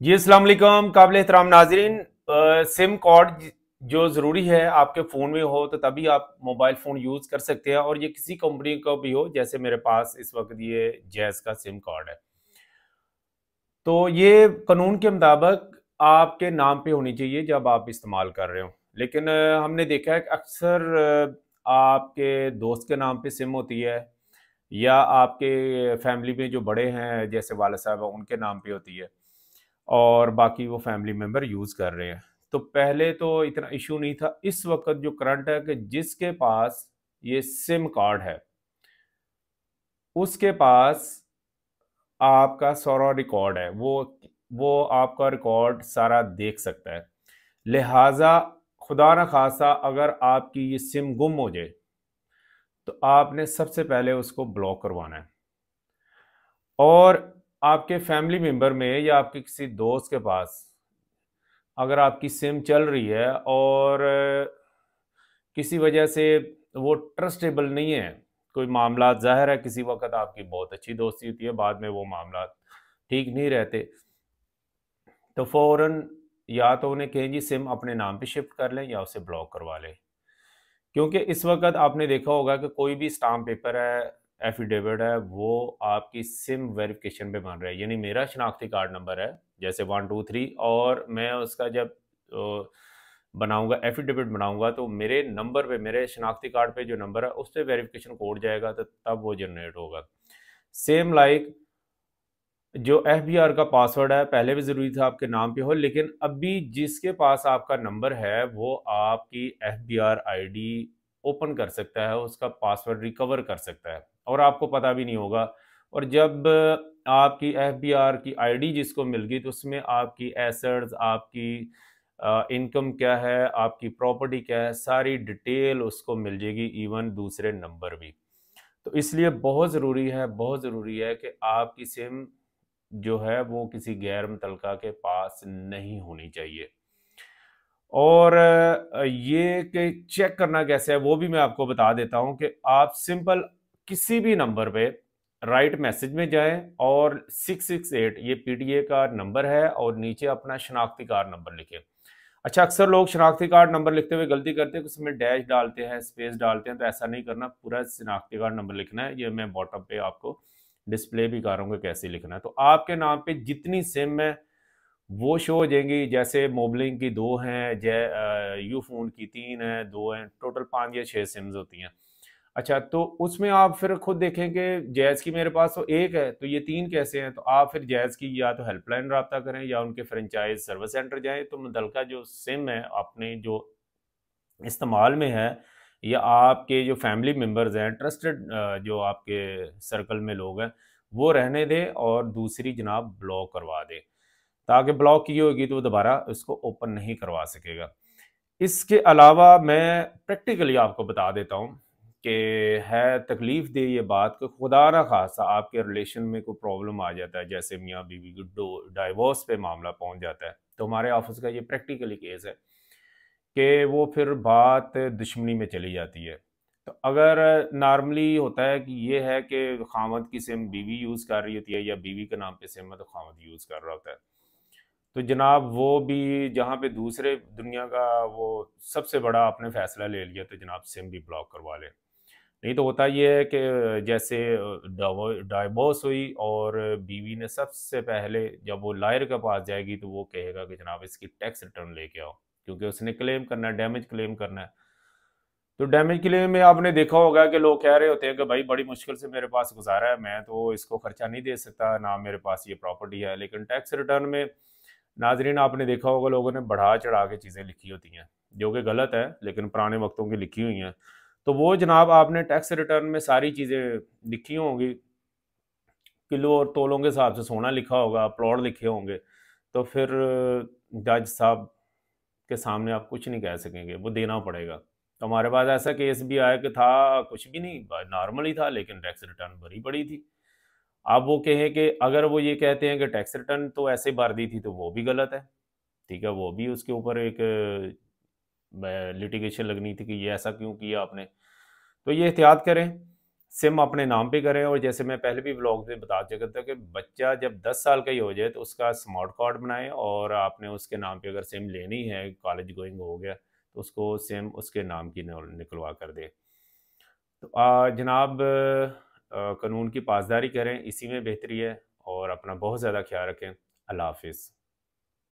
जी अस्सलाम वालेकुम काबिल एहतराम नाजरीन। सिम कार्ड जो ज़रूरी है आपके फ़ोन में हो तो तभी आप मोबाइल फ़ोन यूज़ कर सकते हैं, और ये किसी कंपनी का भी हो, जैसे मेरे पास इस वक्त ये जैज़ का सिम कार्ड है। तो ये कानून के मुताबिक आपके नाम पे होनी चाहिए जब आप इस्तेमाल कर रहे हो। लेकिन हमने देखा है कि अक्सर आपके दोस्त के नाम पे सिम होती है, या आपके फैमिली में जो बड़े हैं जैसे वाला साहब हैं, उनके नाम पे होती है, और बाकी वो फैमिली मेंबर यूज़ कर रहे हैं। तो पहले तो इतना इशू नहीं था। इस वक्त जो करंट है कि जिसके पास ये सिम कार्ड है, उसके पास आपका सारा रिकॉर्ड है। वो आपका रिकॉर्ड सारा देख सकता है। लिहाजा खुदा ना खासा अगर आपकी ये सिम गुम हो जाए, तो आपने सबसे पहले उसको ब्लॉक करवाना है। और आपके फैमिली मेंबर में या आपके किसी दोस्त के पास अगर आपकी सिम चल रही है और किसी वजह से वो ट्रस्टेबल नहीं है, कोई मामला ज़ाहिर है, किसी वक्त आपकी बहुत अच्छी दोस्ती होती है, बाद में वो मामला ठीक नहीं रहते, तो फ़ौरन या तो उन्हें कहें जी सिम अपने नाम पे शिफ्ट कर लें या उसे ब्लॉक करवा लें। क्योंकि इस वक्त आपने देखा होगा कि कोई भी स्टाम्प पेपर है, एफिडेविट है, वो आपकी सिम वेरिफिकेशन पे बन रहा है। यानी मेरा शनाख्ती कार्ड नंबर है जैसे 123, और मैं उसका जब बनाऊंगा, एफिडेविट बनाऊंगा, तो मेरे नंबर पे, मेरे शनाख्ती कार्ड पे जो नंबर है उस पर वेरिफिकेशन कोड जाएगा, तो तब वो जनरेट होगा। सेम लाइक जो एफबीआर का पासवर्ड है, पहले भी ज़रूरी था आपके नाम पे हो, लेकिन अभी जिसके पास आपका नंबर है वो आपकी एफबीआर आईडी ओपन कर सकता है, उसका पासवर्ड रिकवर कर सकता है, और आपको पता भी नहीं होगा। और जब आपकी एफबीआर की आईडी जिसको मिल गई, तो उसमें आपकी एसेट्स, आपकी इनकम क्या है, आपकी प्रॉपर्टी क्या है, सारी डिटेल उसको मिल जाएगी, इवन दूसरे नंबर भी। तो इसलिए बहुत ज़रूरी है, बहुत ज़रूरी है कि आपकी सिम जो है वो किसी गैर मुतलका के पास नहीं होनी चाहिए। और ये कि चेक करना कैसे है वो भी मैं आपको बता देता हूँ कि आप सिंपल किसी भी नंबर पे राइट मैसेज में जाएं, और 668 ये पीडीए का नंबर है, और नीचे अपना शनाख्ती कार्ड नंबर लिखें। अच्छा, अक्सर लोग शनाख्ती कार्ड नंबर लिखते हुए गलती करते हैं कि उसमें डैश डालते हैं, स्पेस डालते हैं, तो ऐसा नहीं करना, पूरा शनाख्ती कार्ड नंबर लिखना है। ये मैं बॉटम पे आपको डिस्प्ले भी कर रहा हूँ कि कैसे लिखना है। तो आपके नाम पे जितनी सिम है वो शो हो जाएंगी, जैसे मोबलिंग की दो हैं, यू फोन की तीन है, दो हैं, टोटल 5 या 6 सिम्स होती हैं। अच्छा, तो उसमें आप फिर खुद देखें कि जैज़ की मेरे पास तो एक है, तो ये तीन कैसे हैं? तो आप फिर जैज़ की या तो हेल्पलाइन रब्ता करें या उनके फ्रेंचाइज सर्विस सेंटर जाएं, तो मुतलका जो सिम है अपने जो इस्तेमाल में है, या आपके जो फैमिली मेंबर्स हैं, ट्रस्टेड जो आपके सर्कल में लोग हैं, वो रहने दें, और दूसरी जनाब ब्लॉक करवा दें, ताकि ब्लॉक की होगी तो वो दोबारा उसको ओपन नहीं करवा सकेगा। इसके अलावा मैं प्रैक्टिकली आपको बता देता हूँ कि है तकलीफ दे ये बात कि खुदा ना खासा आपके रिलेशन में कोई प्रॉब्लम आ जाता है, जैसे मियाँ बीवी की डाइवोर्स पे मामला पहुंच जाता है, तो हमारे ऑफिस का ये प्रैक्टिकली केस है कि वो फिर बात दुश्मनी में चली जाती है। तो अगर नॉर्मली होता है कि ये है कि खामद की सिम बीवी यूज़ कर रही होती है, या बीवी के नाम पे सिम है तो खामद यूज़ कर रहा होता है, तो जनाब वो भी जहाँ पे दूसरे दुनिया का वो सबसे बड़ा आपने फैसला ले लिया, तो जनाब सिम भी ब्लॉक करवा लें। नहीं तो होता ये है कि जैसे डाइवोर्स हुई और बीवी ने सबसे पहले जब वो लायर के पास जाएगी, तो वो कहेगा कि जनाब इसकी टैक्स रिटर्न लेके आओ, क्योंकि उसने क्लेम करना है, डैमेज क्लेम करना है। तो डैमेज क्लेम में आपने देखा होगा कि लोग कह रहे होते हैं कि भाई बड़ी मुश्किल से मेरे पास गुजारा है, मैं तो इसको खर्चा नहीं दे सकता, ना मेरे पास ये प्रॉपर्टी है। लेकिन टैक्स रिटर्न में नाजरीन आपने देखा होगा लोगों ने बढ़ा चढ़ा के चीज़ें लिखी होती हैं, जो कि गलत है, लेकिन पुराने वक्तों की लिखी हुई हैं। तो वो जनाब आपने टैक्स रिटर्न में सारी चीज़ें लिखी होंगी, किलो और तोलों के हिसाब से सोना लिखा होगा, प्लॉट लिखे होंगे, तो फिर जज साहब के सामने आप कुछ नहीं कह सकेंगे, वो देना पड़ेगा। तो हमारे पास ऐसा केस भी आया कि था कुछ भी नहीं, नॉर्मल ही था, लेकिन टैक्स रिटर्न भरी पड़ी थी। आप वो कहें कि अगर वो ये कहते हैं कि टैक्स रिटर्न तो ऐसे भर दी थी, तो वो भी गलत है। ठीक है, वो भी उसके ऊपर एक लिटिगेशन लगनी थी कि ये ऐसा क्यों किया आपने। तो ये एहतियात करें। सिम अपने नाम पे करें। और जैसे मैं पहले भी व्लॉग में बता चुका था कि बच्चा जब 10 साल का ही हो जाए तो उसका स्मार्ट कार्ड बनाएं, और आपने उसके नाम पे अगर सिम लेनी है, कॉलेज गोइंग हो गया, तो उसको सिम उसके नाम की निकलवा कर दे। तो जनाब, कानून की पासदारी करें, इसी में बेहतरी है। और अपना बहुत ज़्यादा ख्याल रखें। अल्लाह हाफिज़।